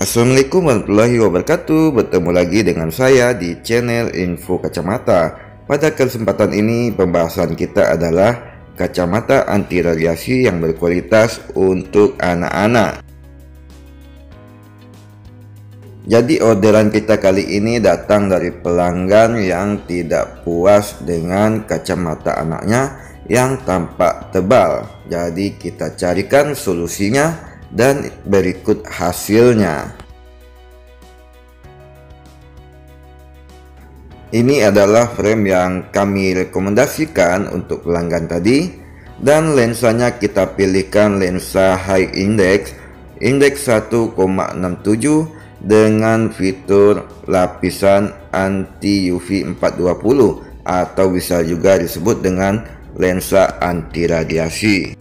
Assalamualaikum warahmatullahi wabarakatuh. Bertemu lagi dengan saya di channel Info Kacamata. Pada kesempatan ini pembahasan kita adalah kacamata anti radiasi yang berkualitas untuk anak-anak. Jadi orderan kita kali ini datang dari pelanggan yang tidak puas dengan kacamata anaknya yang tampak tebal. Jadi kita carikan solusinya dan berikut hasilnya. Ini adalah frame yang kami rekomendasikan untuk pelanggan tadi, dan lensanya kita pilihkan lensa high index 1,67 dengan fitur lapisan anti UV 420 atau bisa juga disebut dengan lensa anti radiasi.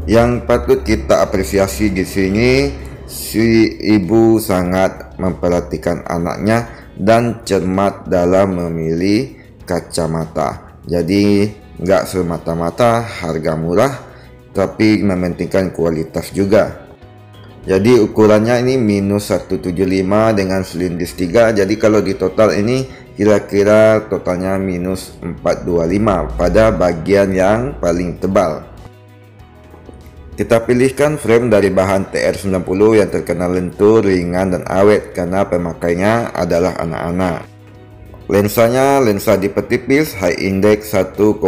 Yang patut kita apresiasi di sini, si ibu sangat memperhatikan anaknya dan cermat dalam memilih kacamata. Jadi nggak semata-mata harga murah, tapi mementingkan kualitas juga. Jadi ukurannya ini minus 175 dengan silindris 3. Jadi kalau di total ini kira-kira totalnya minus 425 pada bagian yang paling tebal. Kita pilihkan frame dari bahan TR90 yang terkenal lentur, ringan, dan awet karena pemakainya adalah anak-anak. Lensanya lensa dipertipis high index 1,67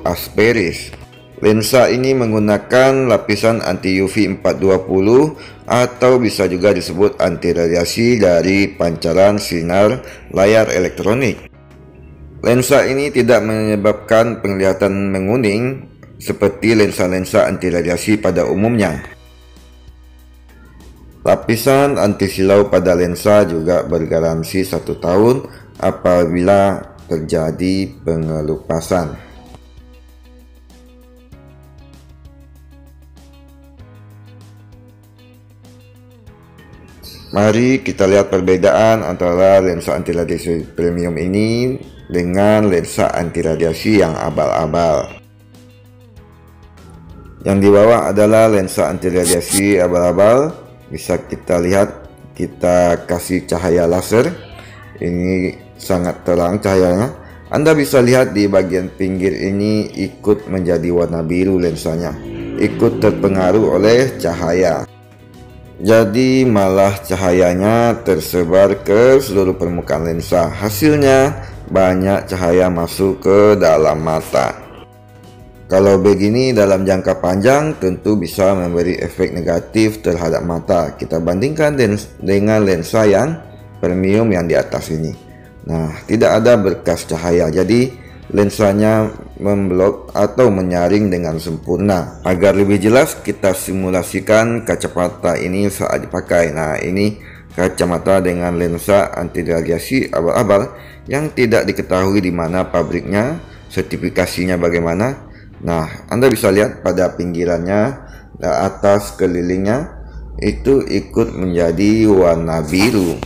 asperis. Lensa ini menggunakan lapisan anti UV 420 atau bisa juga disebut anti radiasi dari pancaran sinar layar elektronik. Lensa ini tidak menyebabkan penglihatan menguning seperti lensa-lensa anti radiasi pada umumnya. Lapisan anti silau pada lensa juga bergaransi 1 tahun apabila terjadi pengelupasan. Mari kita lihat perbedaan antara lensa anti radiasi premium ini dengan lensa anti radiasi yang abal-abal. Yang di bawah adalah lensa anti radiasi abal-abal. Bisa kita lihat, kita kasih cahaya laser. Ini sangat terang cahayanya. Anda bisa lihat di bagian pinggir ini ikut menjadi warna biru lensanya, ikut terpengaruh oleh cahaya. Jadi malah cahayanya tersebar ke seluruh permukaan lensa. Hasilnya banyak cahaya masuk ke dalam mata. Kalau begini dalam jangka panjang tentu bisa memberi efek negatif terhadap mata. Kita bandingkan dengan lensa yang premium yang di atas ini. Nah, tidak ada berkas cahaya, jadi lensanya memblok atau menyaring dengan sempurna. Agar lebih jelas, kita simulasikan kacamata ini saat dipakai. Nah, ini kacamata dengan lensa anti radiasi abal-abal yang tidak diketahui di mana pabriknya, sertifikasinya bagaimana. Nah, Anda bisa lihat pada pinggirannya, atas kelilingnya itu ikut menjadi warna biru.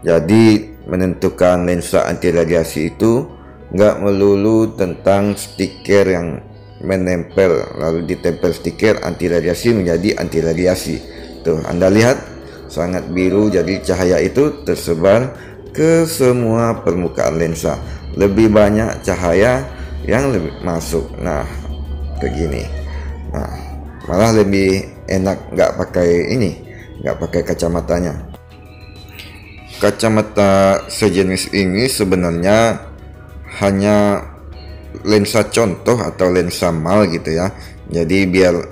Jadi menentukan lensa anti radiasi itu nggak melulu tentang stiker yang menempel lalu ditempel stiker anti radiasi menjadi anti radiasi. Tuh, Anda lihat sangat biru, jadi cahaya itu tersebar ke semua permukaan lensa. Lebih banyak cahaya yang lebih masuk. Nah, begini. Nah, malah lebih enak nggak pakai ini, nggak pakai kacamatanya. Kacamata sejenis ini sebenarnya hanya lensa contoh atau lensa mal gitu ya. Jadi biar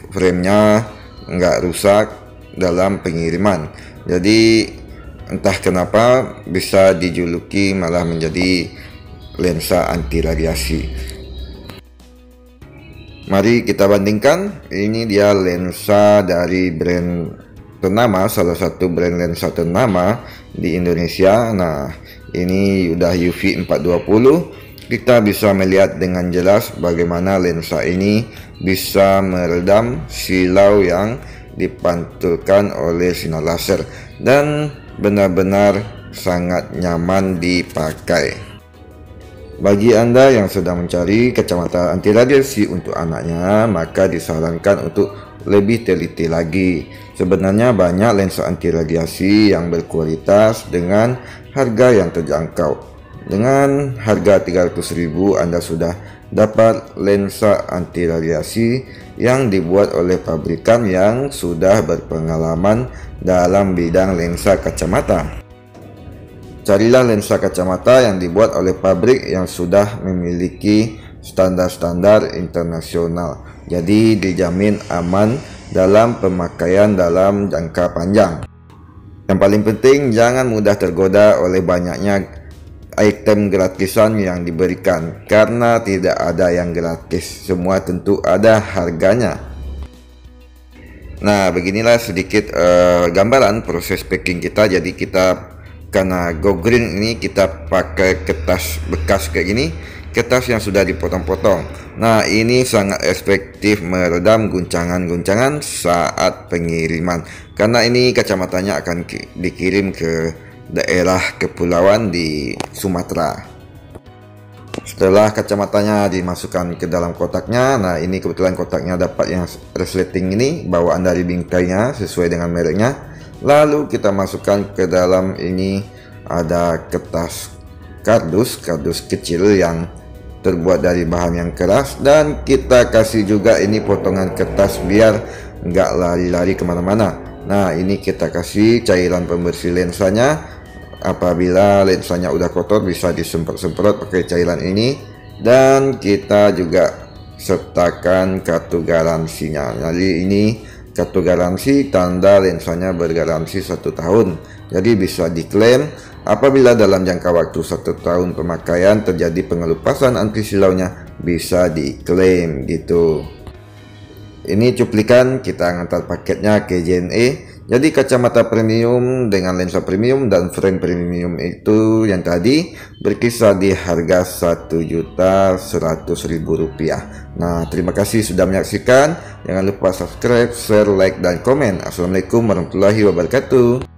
framenya nggak rusak dalam pengiriman. Jadi entah kenapa bisa dijuluki malah menjadi lensa anti radiasi. Mari kita bandingkan. Ini dia lensa dari brand ternama, salah satu brand lensa ternama di Indonesia. Nah, ini udah UV 420. Kita bisa melihat dengan jelas bagaimana lensa ini bisa meredam silau yang dipantulkan oleh sinar laser dan benar-benar sangat nyaman dipakai. Bagi Anda yang sedang mencari kacamata anti radiasi untuk anaknya, maka disarankan untuk lebih teliti lagi. Sebenarnya banyak lensa anti radiasi yang berkualitas dengan harga yang terjangkau. Dengan harga 300.000 Anda sudah dapat lensa anti radiasi yang dibuat oleh pabrikan yang sudah berpengalaman dalam bidang lensa kacamata. Carilah lensa kacamata yang dibuat oleh pabrik yang sudah memiliki standar-standar internasional, jadi dijamin aman dalam pemakaian dalam jangka panjang. Yang paling penting, jangan mudah tergoda oleh banyaknya item gratisan yang diberikan, karena tidak ada yang gratis, semua tentu ada harganya. Nah, beginilah sedikit gambaran proses packing kita. Jadi kita karena Go Green ini kita pakai kertas bekas kayak gini, kertas yang sudah dipotong-potong. Nah, ini sangat efektif meredam guncangan-guncangan saat pengiriman, karena ini kacamatanya akan dikirim ke daerah kepulauan di Sumatera. Setelah kacamatanya dimasukkan ke dalam kotaknya, nah ini kebetulan kotaknya dapat yang resleting ini, bawaan dari bingkainya sesuai dengan mereknya. Lalu kita masukkan ke dalam ini ada kertas kardus kecil yang terbuat dari bahan yang keras, dan kita kasih juga ini potongan kertas biar nggak lari-lari kemana-mana. Nah, ini kita kasih cairan pembersih lensanya. Apabila lensanya udah kotor bisa disemprot-semprot pakai cairan ini, dan kita juga sertakan kartu garansinya. Jadi ini kartu garansi, tanda lensanya bergaransi 1 tahun, jadi bisa diklaim apabila dalam jangka waktu 1 tahun pemakaian terjadi pengelupasan anti silaunya, bisa diklaim gitu. Ini cuplikan kita ngantar paketnya ke JNE. Jadi kacamata premium dengan lensa premium dan frame premium itu yang tadi berkisar di harga Rp1.100.000. Nah, terima kasih sudah menyaksikan. Jangan lupa subscribe, share, like, dan komen. Assalamualaikum warahmatullahi wabarakatuh.